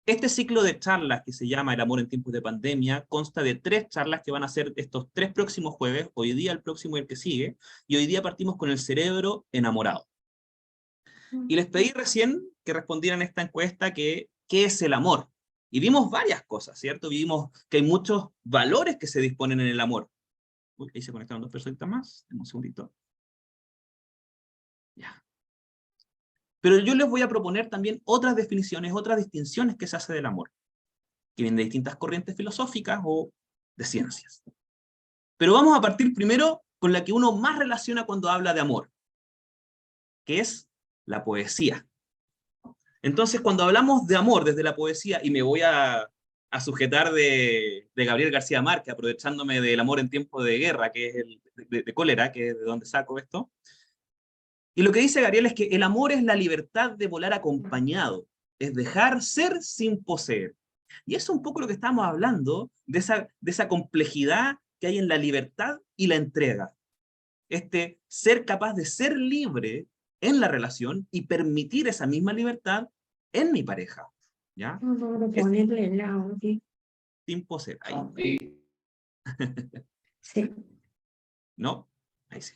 Este ciclo de charlas que se llama El amor en tiempos de pandemia consta de 3 charlas que van a ser estos 3 próximos jueves, hoy día, el próximo y el que sigue, y hoy día partimos con el cerebro enamorado. Y les pedí recién que respondieran esta encuesta que, ¿qué es el amor? Y vimos varias cosas, ¿cierto? Vimos que hay muchos valores que se disponen en el amor. Uy, ahí se conectaron 2 personitas más, un segundito. Ya. Pero yo les voy a proponer también otras definiciones, otras distinciones que se hace del amor, que vienen de distintas corrientes filosóficas o de ciencias. Pero vamos a partir primero con la que uno más relaciona cuando habla de amor, que es la poesía. Entonces, cuando hablamos de amor desde la poesía, y me voy a sujetar de Gabriel García Márquez, aprovechándome del amor en tiempo de guerra, que es de cólera, que es de donde saco esto, y lo que dice Gabriel es que el amor es la libertad de volar acompañado, es dejar ser sin poseer. Y eso es un poco lo que estamos hablando, de esa complejidad que hay en la libertad y la entrega. Este ser capaz de ser libre en la relación y permitir esa misma libertad en mi pareja. ¿Ya? Vamos a Es ponerle el audio. sin poseer. Ahí. Sí. ¿No? Ahí sí.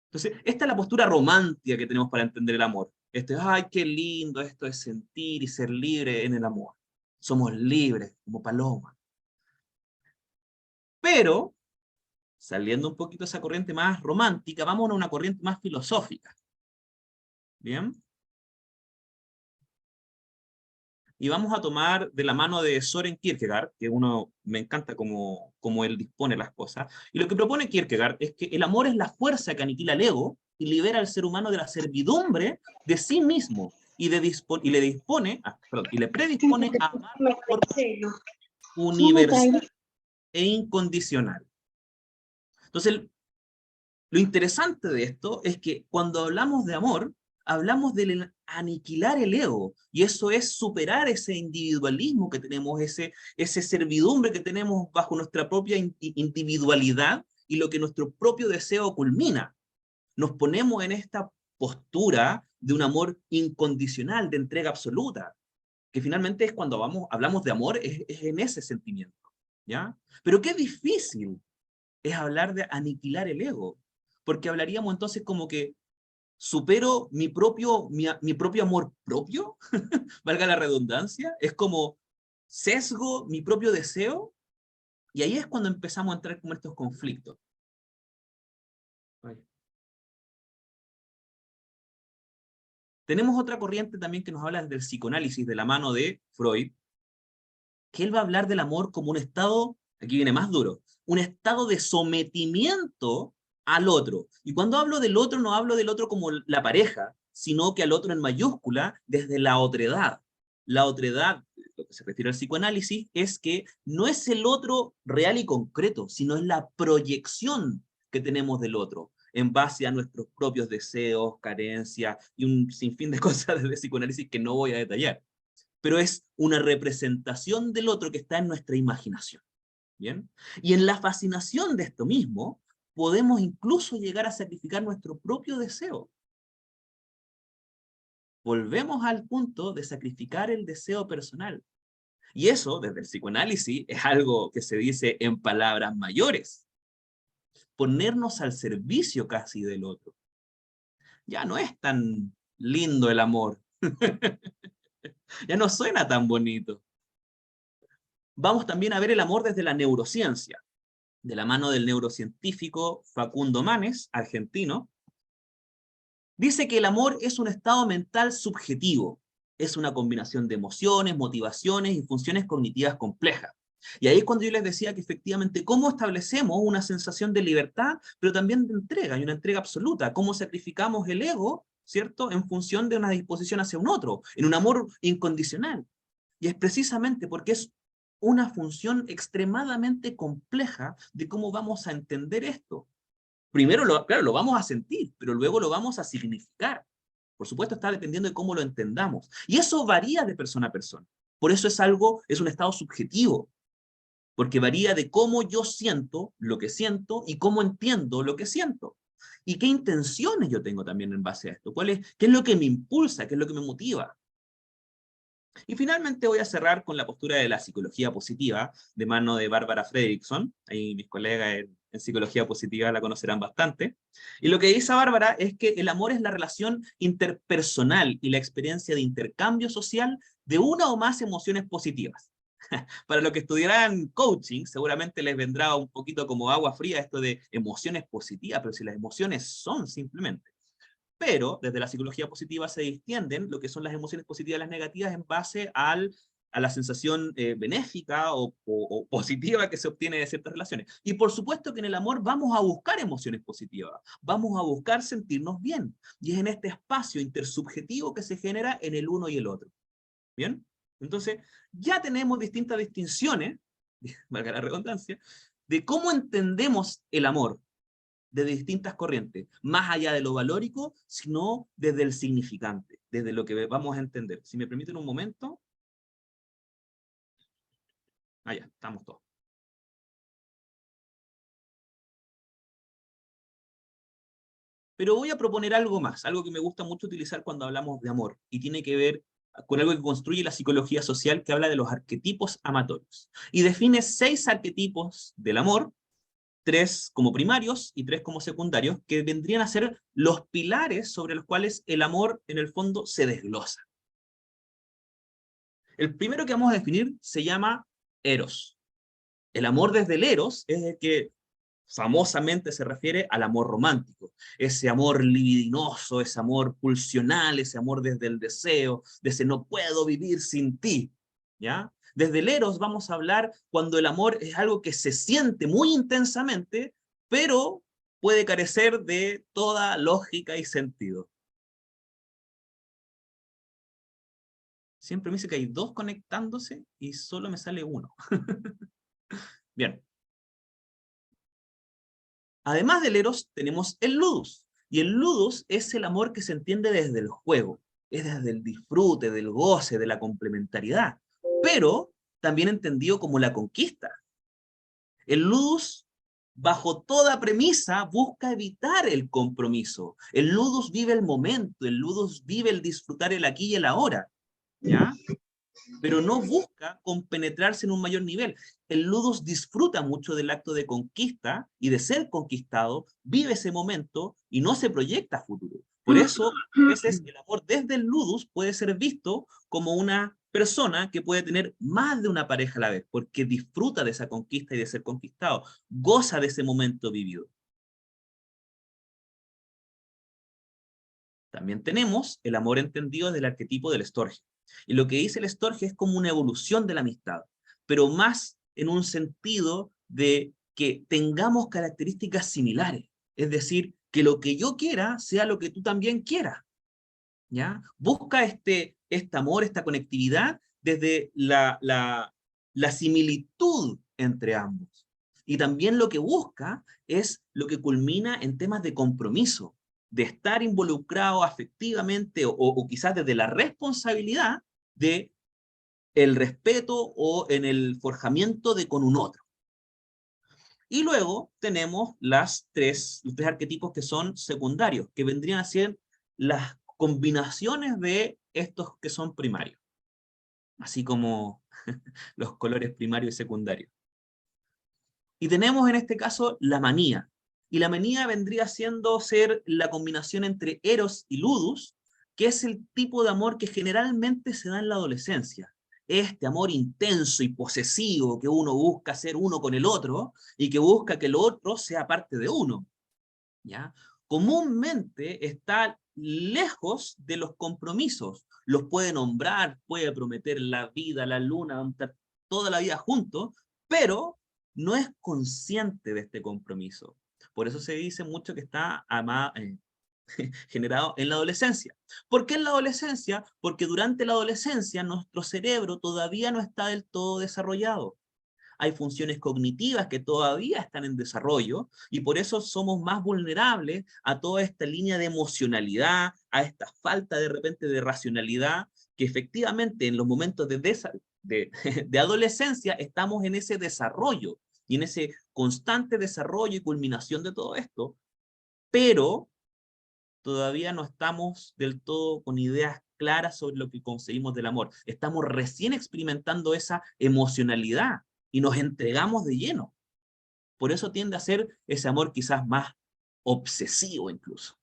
Entonces, esta es la postura romántica que tenemos para entender el amor. Ay, qué lindo esto es sentir y ser libre en el amor. Somos libres, como palomas. Pero, saliendo un poquito de esa corriente más romántica, vamos a una corriente más filosófica. ¿Bien? Y vamos a tomar de la mano de Søren Kierkegaard, que uno me encanta cómo él dispone las cosas, y lo que propone Kierkegaard es que el amor es la fuerza que aniquila el ego y libera al ser humano de la servidumbre de sí mismo, y le predispone a amar de forma universal e incondicional. Entonces, lo interesante de esto es que cuando hablamos de amor, hablamos de aniquilar el ego, y eso es superar ese individualismo que tenemos, ese servidumbre que tenemos bajo nuestra propia individualidad y lo que nuestro propio deseo culmina. Nos ponemos en esta postura de un amor incondicional, de entrega absoluta, que finalmente es cuando hablamos de amor, es en ese sentimiento, ¿ya? Pero qué difícil es hablar de aniquilar el ego, porque hablaríamos entonces como que supero mi propio amor propio, valga la redundancia, es como sesgo mi propio deseo, y ahí es cuando empezamos a entrar con estos conflictos. Tenemos otra corriente también que nos habla del psicoanálisis de la mano de Freud, que él va a hablar del amor como un estado, aquí viene más duro, un estado de sometimiento al otro. Y cuando hablo del otro, no hablo del otro como la pareja, sino que al otro en mayúscula desde la otredad. La otredad, lo que se refiere al psicoanálisis, es que no es el otro real y concreto, sino es la proyección que tenemos del otro, en base a nuestros propios deseos, carencias y un sinfín de cosas del psicoanálisis que no voy a detallar, pero es una representación del otro que está en nuestra imaginación. ¿Bien? Y en la fascinación de esto mismo, podemos incluso llegar a sacrificar nuestro propio deseo. Volvemos al punto de sacrificar el deseo personal. Y eso, desde el psicoanálisis, es algo que se dice en palabras mayores. Ponernos al servicio casi del otro. Ya no es tan lindo el amor. Ya no suena tan bonito. Vamos también a ver el amor desde la neurociencia, de la mano del neurocientífico Facundo Manes, argentino. Dice que el amor es un estado mental subjetivo, es una combinación de emociones, motivaciones y funciones cognitivas complejas. Y ahí es cuando yo les decía que efectivamente cómo establecemos una sensación de libertad, pero también de entrega, y una entrega absoluta, cómo sacrificamos el ego, ¿cierto?, en función de una disposición hacia un otro, en un amor incondicional. Y es precisamente porque es una función extremadamente compleja de cómo vamos a entender esto. Primero, claro, lo vamos a sentir, pero luego lo vamos a significar. Por supuesto, está dependiendo de cómo lo entendamos. Y eso varía de persona a persona. Por eso es un estado subjetivo, porque varía de cómo yo siento lo que siento y cómo entiendo lo que siento. Y qué intenciones yo tengo también en base a esto. ¿Qué es lo que me impulsa? ¿Qué es lo que me motiva? Y finalmente voy a cerrar con la postura de la psicología positiva, de mano de Barbara Fredrickson. Ahí mis colegas en psicología positiva la conocerán bastante. Y lo que dice Bárbara es que el amor es la relación interpersonal y la experiencia de intercambio social de una o más emociones positivas. Para los que estudiarán coaching, seguramente les vendrá un poquito como agua fría esto de emociones positivas, pero si las emociones son simplemente. Pero desde la psicología positiva se distienden lo que son las emociones positivas y las negativas en base a la sensación benéfica o positiva que se obtiene de ciertas relaciones. Y por supuesto que en el amor vamos a buscar emociones positivas, vamos a buscar sentirnos bien. Y es en este espacio intersubjetivo que se genera en el uno y el otro. ¿Bien? Entonces, ya tenemos distintas distinciones, valga la redundancia, de cómo entendemos el amor de distintas corrientes, más allá de lo valórico, sino desde el significante, desde lo que vamos a entender. Si me permiten un momento. Ya, estamos todos. Pero voy a proponer algo más, algo que me gusta mucho utilizar cuando hablamos de amor, y tiene que ver con algo que construye la psicología social, que habla de los arquetipos amatorios. Y define 6 arquetipos del amor, 3 como primarios y 3 como secundarios, que vendrían a ser los pilares sobre los cuales el amor en el fondo se desglosa. El primero que vamos a definir se llama Eros. El amor desde el Eros es el que famosamente se refiere al amor romántico, ese amor libidinoso, ese amor pulsional, ese amor desde el deseo, de ese no puedo vivir sin ti, ¿ya? Desde el Eros vamos a hablar cuando el amor es algo que se siente muy intensamente, pero puede carecer de toda lógica y sentido. Siempre me dice que hay 2 conectándose y solo me sale 1. Bien. Además del Eros, tenemos el Ludus. Y el Ludus es el amor que se entiende desde el juego, es desde el disfrute, del goce, de la complementariedad, pero también entendido como la conquista. El Ludus, bajo toda premisa, busca evitar el compromiso. El Ludus vive el momento, el Ludus vive el disfrutar el aquí y el ahora, ¿ya? Pero no busca compenetrarse en un mayor nivel. El Ludus disfruta mucho del acto de conquista y de ser conquistado, vive ese momento y no se proyecta a futuro. Por eso, a veces el amor desde el Ludus puede ser visto como una persona que puede tener más de una pareja a la vez, porque disfruta de esa conquista y de ser conquistado, goza de ese momento vivido. También tenemos el amor entendido del arquetipo del estorge. Y lo que dice el estorge es como una evolución de la amistad, pero más en un sentido de que tengamos características similares. Es decir, que lo que yo quiera sea lo que tú también quieras. ¿Ya? Busca este amor, esta conectividad desde la similitud entre ambos. Y también lo que busca es lo que culmina en temas de compromiso, de estar involucrado afectivamente o quizás desde la responsabilidad de el respeto o en el forjamiento de con un otro. Y luego tenemos los 3 arquetipos que son secundarios, que vendrían a ser las combinaciones de estos que son primarios, así como los colores primarios y secundarios. Y tenemos en este caso la manía. Y la manía vendría siendo ser la combinación entre Eros y Ludus, que es el tipo de amor que generalmente se da en la adolescencia. Este amor intenso y posesivo que uno busca ser uno con el otro y que busca que el otro sea parte de uno. ¿Ya? Comúnmente está lejos de los compromisos. Los puede nombrar, puede prometer la vida, la luna, toda la vida juntos, pero no es consciente de este compromiso. Por eso se dice mucho que está generado en la adolescencia. ¿Por qué en la adolescencia? Porque durante la adolescencia nuestro cerebro todavía no está del todo desarrollado. Hay funciones cognitivas que todavía están en desarrollo y por eso somos más vulnerables a toda esta línea de emocionalidad, a esta falta de repente de racionalidad, que efectivamente en los momentos de adolescencia estamos en ese desarrollo y en ese constante desarrollo y culminación de todo esto, pero todavía no estamos del todo con ideas claras sobre lo que conseguimos del amor. Estamos recién experimentando esa emocionalidad y nos entregamos de lleno. Por eso tiende a ser ese amor quizás más obsesivo incluso.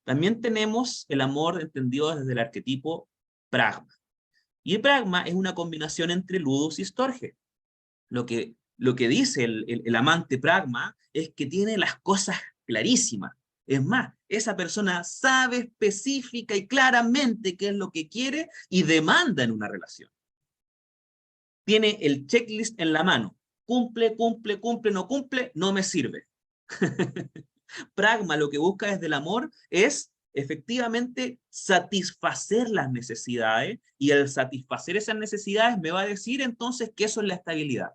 También tenemos el amor entendido desde el arquetipo pragma. Y el pragma es una combinación entre ludus y storge. Lo que dice el amante pragma es que tiene las cosas clarísimas. Es más, esa persona sabe específica y claramente qué es lo que quiere y demanda en una relación. Tiene el checklist en la mano. Cumple, cumple, cumple, no me sirve. Pragma lo que busca desde el amor es efectivamente satisfacer las necesidades, y al satisfacer esas necesidades me va a decir entonces que eso es la estabilidad.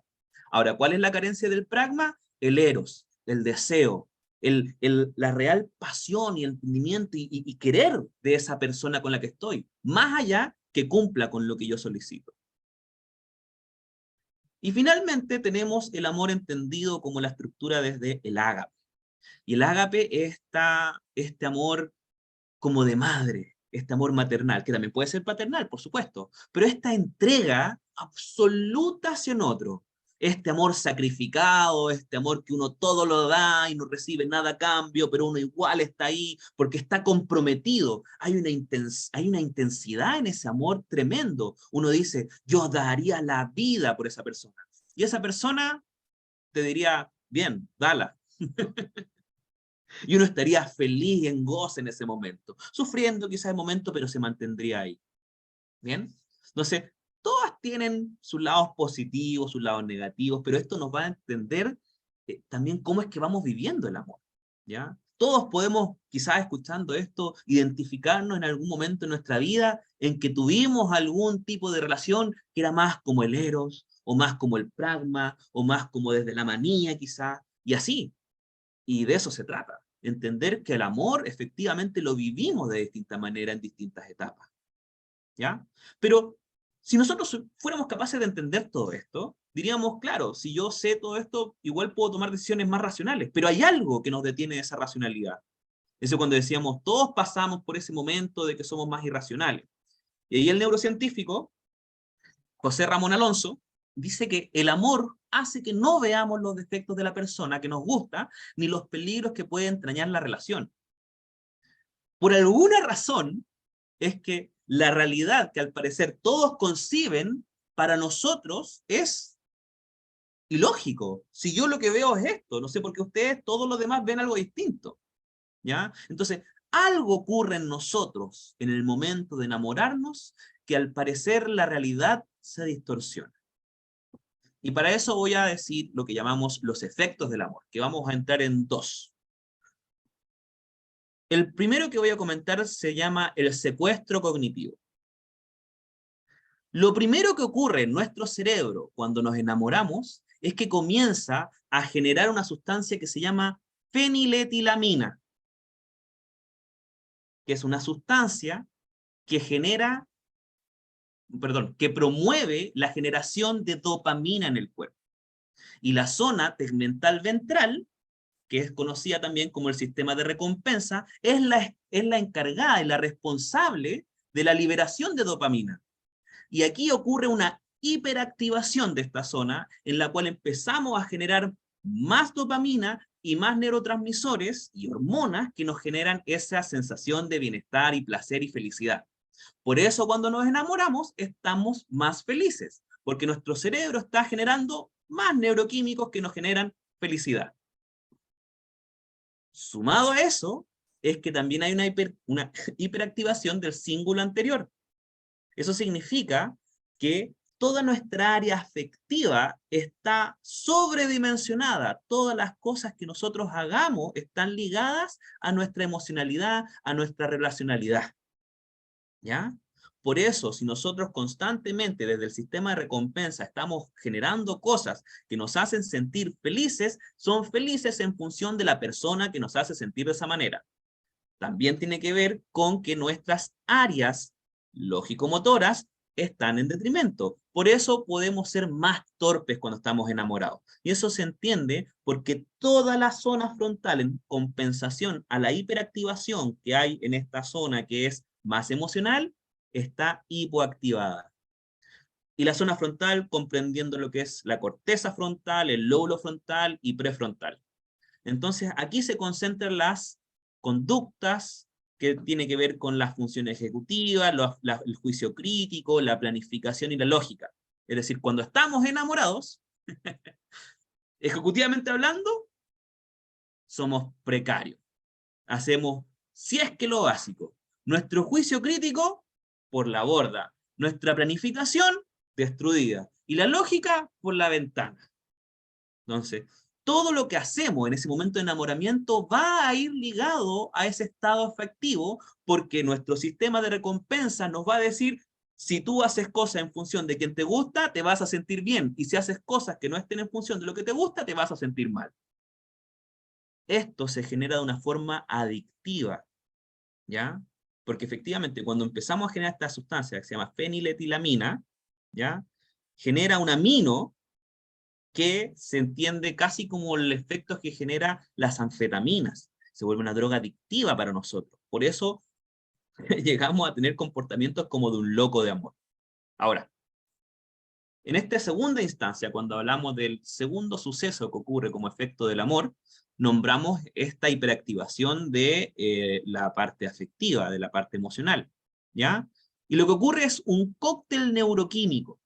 Ahora, ¿cuál es la carencia del pragma? El eros, el deseo, la real pasión y entendimiento y querer de esa persona con la que estoy, más allá que cumpla con lo que yo solicito. Y finalmente tenemos el amor entendido como la estructura desde el ágape. Y el ágape es este amor como de madre, este amor maternal, que también puede ser paternal, por supuesto, pero esta entrega absoluta hacia otro, este amor sacrificado, este amor que uno todo lo da y no recibe nada a cambio, pero uno igual está ahí porque está comprometido. Hay una intensidad en ese amor tremendo. Uno dice, yo daría la vida por esa persona. Y esa persona te diría, bien, dala. Y uno estaría feliz, en gozo en ese momento, sufriendo quizás el momento, pero se mantendría ahí. ¿Bien? Entonces, todas tienen sus lados positivos, sus lados negativos, pero esto nos va a entender también cómo es que vamos viviendo el amor. ¿Ya? Todos podemos, quizás escuchando esto, identificarnos en algún momento en nuestra vida en que tuvimos algún tipo de relación que era más como el eros, o más como el pragma, o más como desde la manía quizás, y así. Y de eso se trata, entender que el amor efectivamente lo vivimos de distinta manera en distintas etapas, ¿ya? Pero si nosotros fuéramos capaces de entender todo esto, diríamos, claro, si yo sé todo esto, igual puedo tomar decisiones más racionales, pero hay algo que nos detiene de esa racionalidad. Eso cuando decíamos, todos pasamos por ese momento de que somos más irracionales. Y ahí el neurocientífico, José Ramón Alonso, dice que el amor hace que no veamos los defectos de la persona que nos gusta, ni los peligros que puede entrañar la relación. Por alguna razón, es que la realidad que al parecer todos conciben, para nosotros es ilógico. Si yo lo que veo es esto, no sé por qué ustedes, todos los demás ven algo distinto. ¿Ya? Entonces, algo ocurre en nosotros en el momento de enamorarnos que al parecer la realidad se distorsiona. Y para eso voy a decir lo que llamamos los efectos del amor, que vamos a entrar en dos. El primero que voy a comentar se llama el secuestro cognitivo. Lo primero que ocurre en nuestro cerebro cuando nos enamoramos es que comienza a generar una sustancia que se llama feniletilamina, que es una sustancia que que promueve la generación de dopamina en el cuerpo. Y la zona tegmental ventral, que es conocida también como el sistema de recompensa, es la encargada y la responsable de la liberación de dopamina. Y aquí ocurre una hiperactivación de esta zona, en la cual empezamos a generar más dopamina y más neurotransmisores y hormonas que nos generan esa sensación de bienestar y placer y felicidad. Por eso cuando nos enamoramos estamos más felices, porque nuestro cerebro está generando más neuroquímicos que nos generan felicidad. Sumado a eso, es que también hay una hiperactivación del cíngulo anterior. Eso significa que toda nuestra área afectiva está sobredimensionada. Todas las cosas que nosotros hagamos están ligadas a nuestra emocionalidad, a nuestra relacionalidad. ¿Ya? Por eso, si nosotros constantemente desde el sistema de recompensa estamos generando cosas que nos hacen sentir felices, son felices en función de la persona que nos hace sentir de esa manera. También tiene que ver con que nuestras áreas lógico-motoras están en detrimento. Por eso podemos ser más torpes cuando estamos enamorados. Y eso se entiende porque toda la zona frontal, en compensación a la hiperactivación que hay en esta zona, que es más emocional, está hipoactivada. Y la zona frontal comprendiendo lo que es la corteza frontal, el lóbulo frontal y prefrontal. Entonces, aquí se concentran las conductas que tienen que ver con las funciones ejecutivas, el juicio crítico, la planificación y la lógica. Es decir, cuando estamos enamorados, ejecutivamente hablando, somos precarios. Hacemos, si es que lo básico, nuestro juicio crítico por la borda, nuestra planificación destruida y la lógica por la ventana. Entonces, todo lo que hacemos en ese momento de enamoramiento va a ir ligado a ese estado afectivo, porque nuestro sistema de recompensa nos va a decir, si tú haces cosas en función de quien te gusta, te vas a sentir bien, y si haces cosas que no estén en función de lo que te gusta, te vas a sentir mal. Esto se genera de una forma adictiva, ¿ya? Porque efectivamente cuando empezamos a generar esta sustancia que se llama feniletilamina, ¿ya? Genera un amino que se entiende casi como el efecto que genera las anfetaminas. Se vuelve una droga adictiva para nosotros. Por eso llegamos a tener comportamientos como de un loco de amor. Ahora, en esta segunda instancia, cuando hablamos del segundo suceso que ocurre como efecto del amor, nombramos esta hiperactivación de la parte afectiva, de la parte emocional, ¿ya? Y lo que ocurre es un cóctel neuroquímico,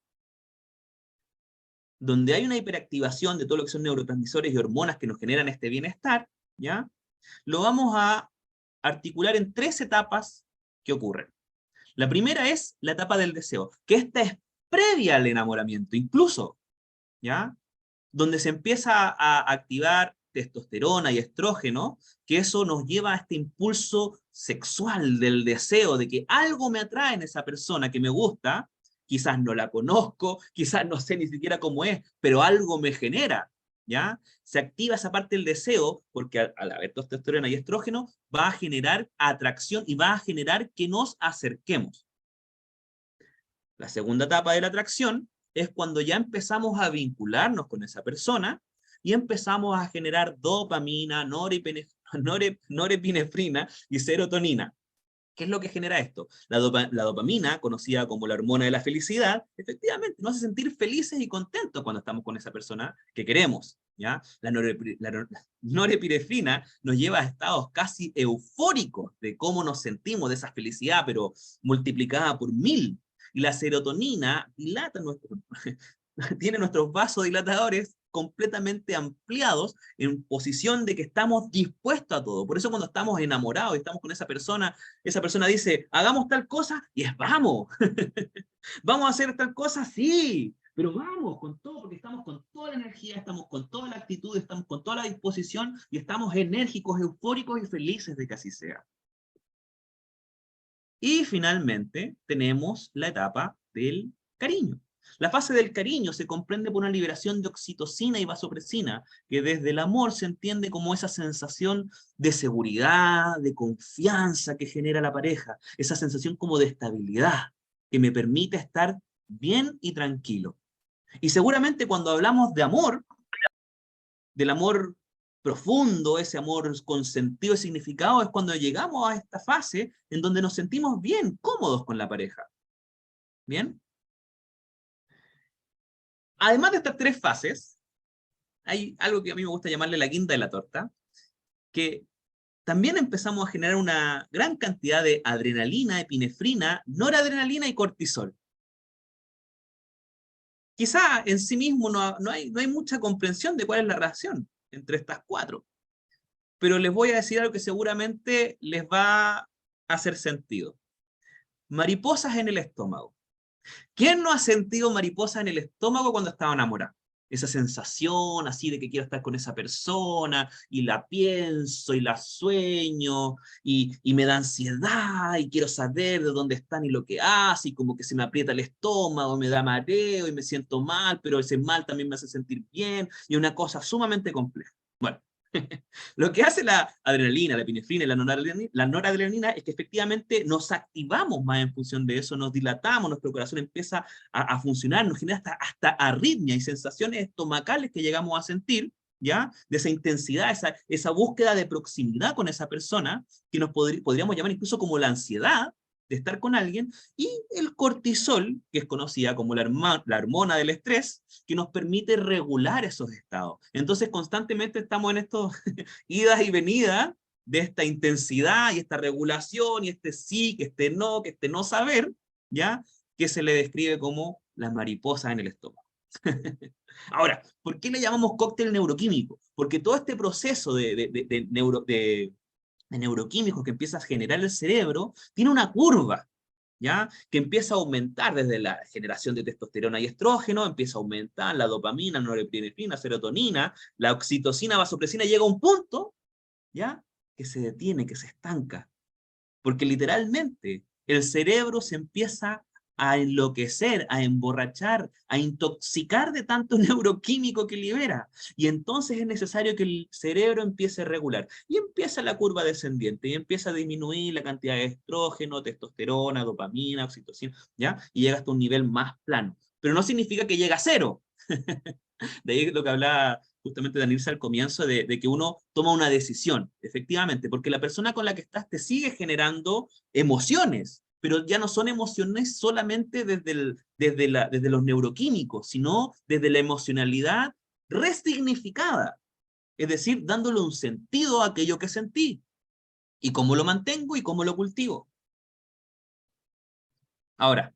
donde hay una hiperactivación de todo lo que son neurotransmisores y hormonas que nos generan este bienestar, ¿ya? Lo vamos a articular en 3 etapas que ocurren. La primera es la etapa del deseo, que esta es previa al enamoramiento, incluso, ¿ya? Donde se empieza a activar testosterona y estrógeno, que eso nos lleva a este impulso sexual del deseo, de que algo me atrae en esa persona que me gusta, quizás no la conozco, quizás no sé ni siquiera cómo es, pero algo me genera, ¿ya? Se activa esa parte del deseo, porque al haber testosterona y estrógeno, va a generar atracción y va a generar que nos acerquemos. La segunda etapa de la atracción es cuando ya empezamos a vincularnos con esa persona y empezamos a generar dopamina, norepinefrina y serotonina. ¿Qué es lo que genera esto? La dopamina, conocida como la hormona de la felicidad, efectivamente nos hace sentir felices y contentos cuando estamos con esa persona que queremos, ¿ya? La norepinefrina nos lleva a estados casi eufóricos de cómo nos sentimos, de esa felicidad, pero multiplicada por 1000. Y la serotonina dilata tiene nuestros vasodilatadores completamente ampliados en posición de que estamos dispuestos a todo. Por eso cuando estamos enamorados y estamos con esa persona dice, hagamos tal cosa, y es vamos. ¿Vamos a hacer tal cosa? Sí, pero vamos con todo, porque estamos con toda la energía, estamos con toda la actitud, estamos con toda la disposición y estamos enérgicos, eufóricos y felices de que así sea. Y finalmente tenemos la etapa del cariño. La fase del cariño se comprende por una liberación de oxitocina y vasopresina, que desde el amor se entiende como esa sensación de seguridad, de confianza que genera la pareja, esa sensación como de estabilidad, que me permite estar bien y tranquilo. Y seguramente cuando hablamos de amor, del amor profundo, ese amor con sentido y significado, es cuando llegamos a esta fase en donde nos sentimos bien, cómodos con la pareja. ¿Bien? Además de estas 3 fases, hay algo que a mí me gusta llamarle la guinda de la torta, que también empezamos a generar una gran cantidad de adrenalina, epinefrina, noradrenalina y cortisol. Quizá en sí mismo no hay mucha comprensión de cuál es la relación entre estas 4, pero les voy a decir algo que seguramente les va a hacer sentido. Mariposas en el estómago. ¿Quién no ha sentido mariposas en el estómago cuando estaba enamorado? Esa sensación así de que quiero estar con esa persona y la pienso y la sueño y me da ansiedad y quiero saber de dónde están y lo que hace y como que se me aprieta el estómago, me da mareo y me siento mal, pero ese mal también me hace sentir bien y una cosa sumamente compleja. Bueno, lo que hace la adrenalina, la epinefrina y la noradrenalina es que efectivamente nos activamos más en función de eso, nos dilatamos, nuestro corazón empieza a funcionar, nos genera hasta arritmia y sensaciones estomacales que llegamos a sentir, ¿ya? De esa intensidad, esa búsqueda de proximidad con esa persona, que nos podríamos llamar incluso como la ansiedad, de estar con alguien, y el cortisol, que es conocida como la hormona del estrés, que nos permite regular esos estados. Entonces constantemente estamos en estos idas y venidas de esta intensidad y esta regulación y este sí, que este no saber, ¿ya? Que se le describe como las mariposas en el estómago. Ahora, ¿por qué le llamamos cóctel neuroquímico? Porque todo este proceso de neuroquímicos que empieza a generar el cerebro tiene una curva, ¿ya? Que empieza a aumentar desde la generación de testosterona y estrógeno, empieza a aumentar la dopamina, norepinefrina, serotonina, la oxitocina, vasopresina, llega a un punto, ¿ya? Que se detiene, que se estanca. Porque literalmente el cerebro se empieza a enloquecer, a emborrachar, a intoxicar de tanto neuroquímico que libera. Y entonces es necesario que el cerebro empiece a regular. Y empieza la curva descendiente, y empieza a disminuir la cantidad de estrógeno, testosterona, dopamina, oxitocina, ¿ya? Y llega hasta un nivel más plano. Pero no significa que llegue a cero. De ahí lo que hablaba justamente Danilza al comienzo, de que uno toma una decisión, efectivamente, porque la persona con la que estás te sigue generando emociones, pero ya no son emociones solamente desde los neuroquímicos, sino desde la emocionalidad resignificada, es decir, dándole un sentido a aquello que sentí, y cómo lo mantengo y cómo lo cultivo. Ahora,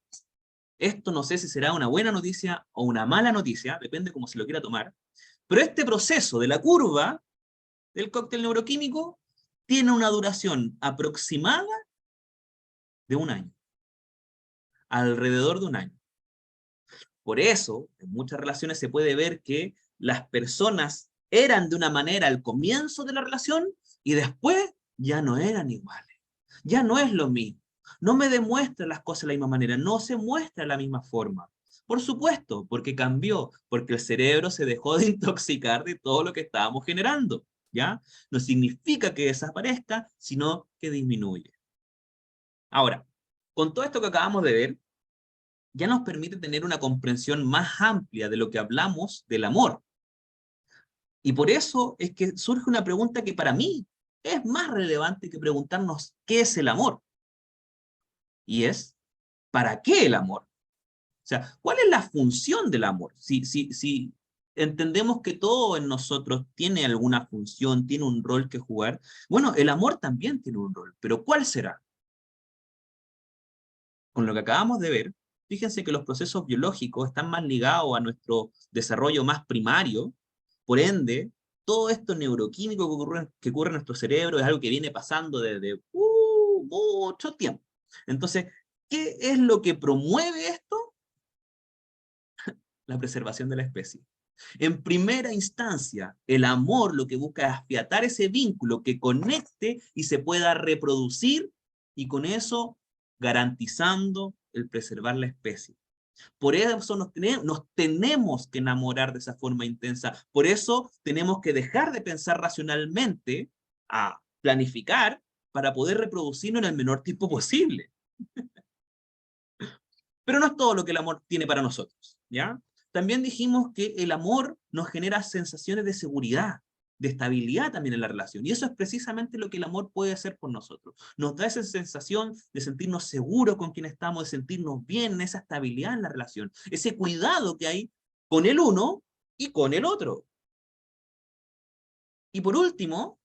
esto no sé si será una buena noticia o una mala noticia, depende cómo se lo quiera tomar, pero este proceso de la curva del cóctel neuroquímico tiene una duración aproximada de un año, alrededor de un año. Por eso, en muchas relaciones se puede ver que las personas eran de una manera al comienzo de la relación y después ya no eran iguales. Ya no es lo mismo. No me demuestra las cosas de la misma manera, no se muestra de la misma forma. Por supuesto, porque cambió, porque el cerebro se dejó de intoxicar de todo lo que estábamos generando, ¿ya? No significa que desaparezca, sino que disminuye. Ahora, con todo esto que acabamos de ver, ya nos permite tener una comprensión más amplia de lo que hablamos del amor. Y por eso es que surge una pregunta que para mí es más relevante que preguntarnos qué es el amor. Y es, ¿para qué el amor? O sea, ¿cuál es la función del amor? Si entendemos que todo en nosotros tiene alguna función, tiene un rol que jugar, bueno, el amor también tiene un rol, pero ¿cuál será? Con lo que acabamos de ver, fíjense que los procesos biológicos están más ligados a nuestro desarrollo más primario, por ende, todo esto neuroquímico que ocurre en nuestro cerebro es algo que viene pasando desde mucho tiempo. Entonces, ¿qué es lo que promueve esto? La preservación de la especie. En primera instancia, el amor lo que busca es afiatar ese vínculo que conecte y se pueda reproducir, y con eso garantizando el preservar la especie. Por eso nos tenemos que enamorar de esa forma intensa. Por eso tenemos que dejar de pensar racionalmente a planificar para poder reproducirnos en el menor tiempo posible. Pero no es todo lo que el amor tiene para nosotros, ¿ya? También dijimos que el amor nos genera sensaciones de seguridad, de estabilidad también en la relación. Y eso es precisamente lo que el amor puede hacer por nosotros. Nos da esa sensación de sentirnos seguros con quien estamos, de sentirnos bien, esa estabilidad en la relación, ese cuidado que hay con el uno y con el otro. Y por último,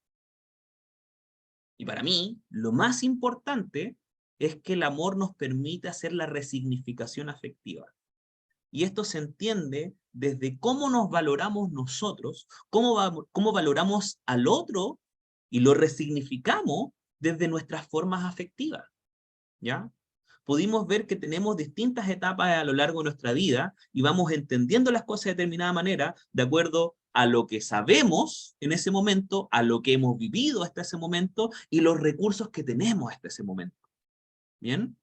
y para mí, lo más importante es que el amor nos permite hacer la resignificación afectiva. Y esto se entiende desde cómo nos valoramos nosotros, cómo valoramos al otro y lo resignificamos desde nuestras formas afectivas, ¿ya? Pudimos ver que tenemos distintas etapas a lo largo de nuestra vida y vamos entendiendo las cosas de determinada manera de acuerdo a lo que sabemos en ese momento, a lo que hemos vivido hasta ese momento y los recursos que tenemos hasta ese momento. ¿Bien?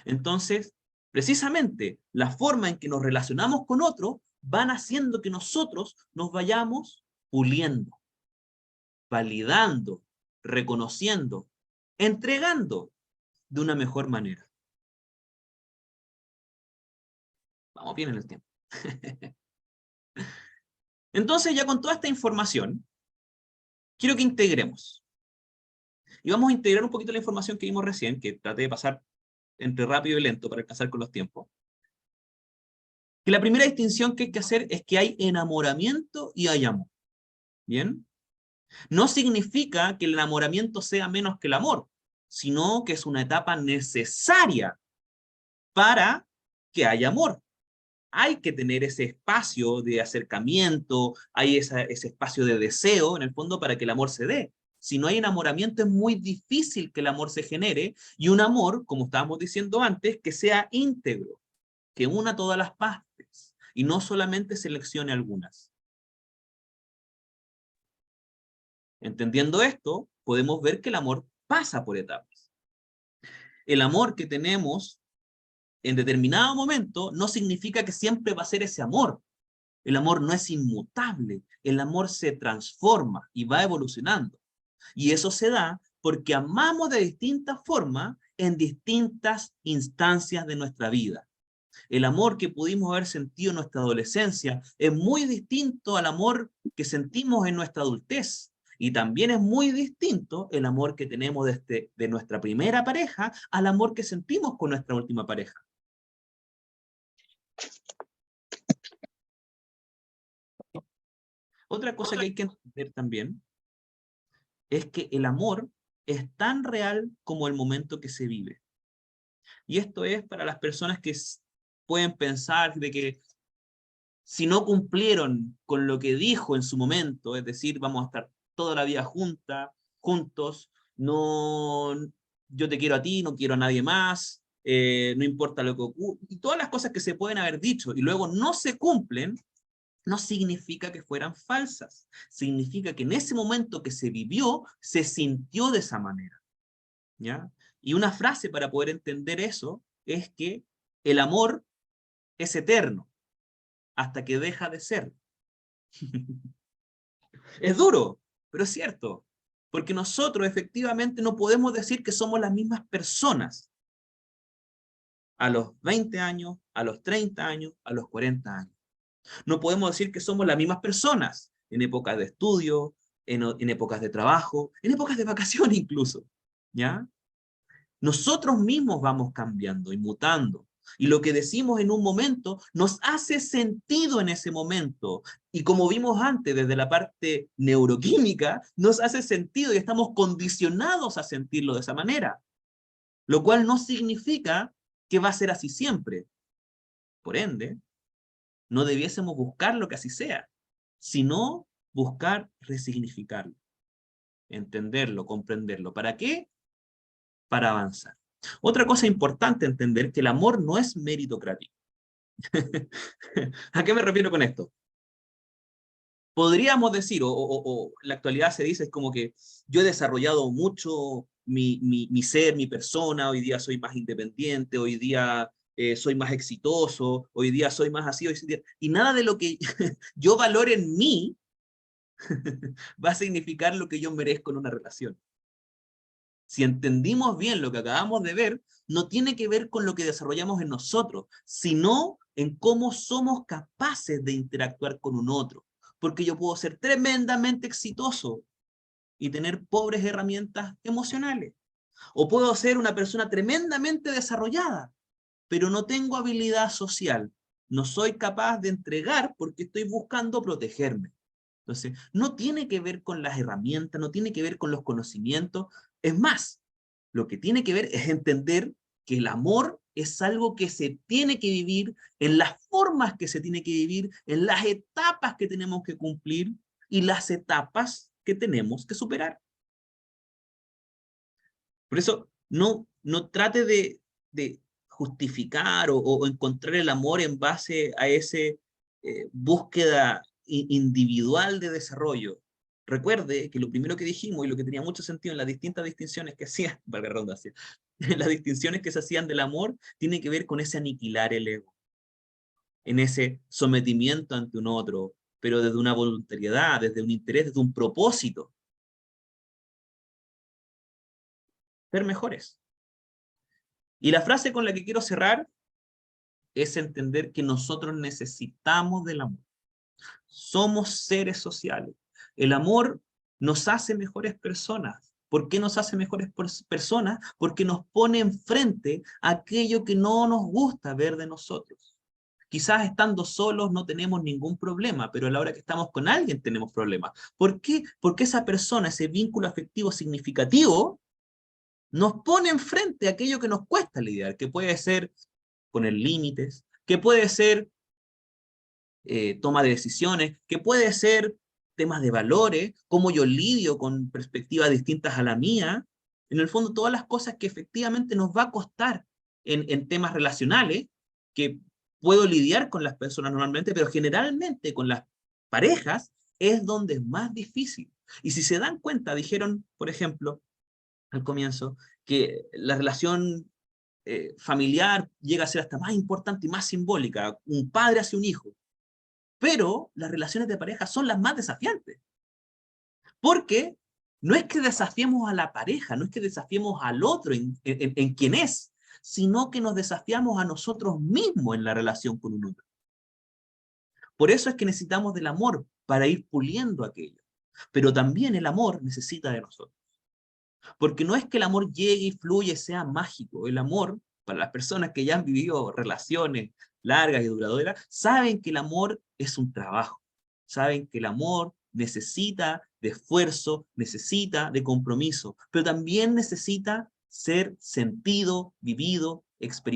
Entonces, precisamente, la forma en que nos relacionamos con otros van haciendo que nosotros nos vayamos puliendo, validando, reconociendo, entregando de una mejor manera. Vamos bien en el tiempo. Entonces, ya con toda esta información, quiero que integremos. Y vamos a integrar un poquito la información que vimos recién, que traté de pasar entre rápido y lento para alcanzar con los tiempos, que la primera distinción que hay que hacer es que hay enamoramiento y hay amor. ¿Bien? No significa que el enamoramiento sea menos que el amor, sino que es una etapa necesaria para que haya amor. Hay que tener ese espacio de acercamiento, hay ese espacio de deseo, en el fondo, para que el amor se dé. Si no hay enamoramiento, es muy difícil que el amor se genere, y un amor, como estábamos diciendo antes, que sea íntegro, que una todas las partes, y no solamente seleccione algunas. Entendiendo esto, podemos ver que el amor pasa por etapas. El amor que tenemos en determinado momento no significa que siempre va a ser ese amor. El amor no es inmutable, el amor se transforma y va evolucionando. Y eso se da porque amamos de distintas formas en distintas instancias de nuestra vida. El amor que pudimos haber sentido en nuestra adolescencia es muy distinto al amor que sentimos en nuestra adultez. Y también es muy distinto el amor que tenemos de nuestra primera pareja al amor que sentimos con nuestra última pareja. Otra cosa que hay que entender también es que el amor es tan real como el momento que se vive. Y esto es para las personas que pueden pensar de que si no cumplieron con lo que dijo en su momento, es decir, vamos a estar toda la vida juntos, no, yo te quiero a ti, no quiero a nadie más, no importa lo que ocurra, y todas las cosas que se pueden haber dicho y luego no se cumplen, no significa que fueran falsas, significa que en ese momento que se vivió, se sintió de esa manera, ¿ya? Y una frase para poder entender eso es que el amor es eterno hasta que deja de ser. Es duro, pero es cierto, porque nosotros efectivamente no podemos decir que somos las mismas personas a los 20 años, a los 30 años, a los 40 años. No podemos decir que somos las mismas personas en épocas de estudio, en épocas de trabajo, en épocas de vacación incluso, ¿ya? Nosotros mismos vamos cambiando y mutando. Y lo que decimos en un momento nos hace sentido en ese momento. Y como vimos antes, desde la parte neuroquímica, nos hace sentido y estamos condicionados a sentirlo de esa manera. Lo cual no significa que va a ser así siempre. Por ende, no debiésemos buscar lo que así sea, sino buscar resignificarlo, entenderlo, comprenderlo. ¿Para qué? Para avanzar. Otra cosa importante entender que el amor no es meritocrático. ¿A qué me refiero con esto? Podríamos decir, o en la actualidad se dice, es como que yo he desarrollado mucho mi ser, mi persona, hoy día soy más independiente, hoy día soy más exitoso, hoy día soy más así, y nada de lo que yo valore en mí va a significar lo que yo merezco en una relación. Si entendimos bien lo que acabamos de ver, no tiene que ver con lo que desarrollamos en nosotros, sino en cómo somos capaces de interactuar con un otro. Porque yo puedo ser tremendamente exitoso y tener pobres herramientas emocionales. O puedo ser una persona tremendamente desarrollada, pero no tengo habilidad social. No soy capaz de entregar porque estoy buscando protegerme. Entonces, no tiene que ver con las herramientas, no tiene que ver con los conocimientos. Es más, lo que tiene que ver es entender que el amor es algo que se tiene que vivir en las formas que se tiene que vivir, en las etapas que tenemos que cumplir y las etapas que tenemos que superar. Por eso, no trate de justificar o encontrar el amor en base a ese búsqueda individual de desarrollo. Recuerde que lo primero que dijimos y lo que tenía mucho sentido en las distintas distinciones que hacían, valga la redundancia, las distinciones que se hacían del amor, tiene que ver con ese aniquilar el ego, en ese sometimiento ante un otro, pero desde una voluntariedad, desde un interés, desde un propósito. Ser mejores. Y la frase con la que quiero cerrar es entender que nosotros necesitamos del amor. Somos seres sociales. El amor nos hace mejores personas. ¿Por qué nos hace mejores personas? Porque nos pone enfrente aquello que no nos gusta ver de nosotros. Quizás estando solos no tenemos ningún problema, pero a la hora que estamos con alguien tenemos problemas. ¿Por qué? Porque esa persona, ese vínculo afectivo significativo, nos pone enfrente aquello que nos cuesta lidiar, que puede ser poner límites, que puede ser toma de decisiones, que puede ser temas de valores, cómo yo lidio con perspectivas distintas a la mía. En el fondo, todas las cosas que efectivamente nos va a costar en temas relacionales, que puedo lidiar con las personas normalmente, pero generalmente con las parejas es donde es más difícil. Y si se dan cuenta, dijeron, por ejemplo, al comienzo, que la relación familiar llega a ser hasta más importante y más simbólica, un padre hacia un hijo, pero las relaciones de pareja son las más desafiantes, porque no es que desafiemos a la pareja, no es que desafiemos al otro en quien es, sino que nos desafiamos a nosotros mismos en la relación con un otro. Por eso es que necesitamos del amor para ir puliendo aquello, pero también el amor necesita de nosotros. Porque no es que el amor llegue y fluya, sea mágico. El amor, para las personas que ya han vivido relaciones largas y duraderas, saben que el amor es un trabajo. Saben que el amor necesita de esfuerzo, necesita de compromiso, pero también necesita ser sentido, vivido, experimentado.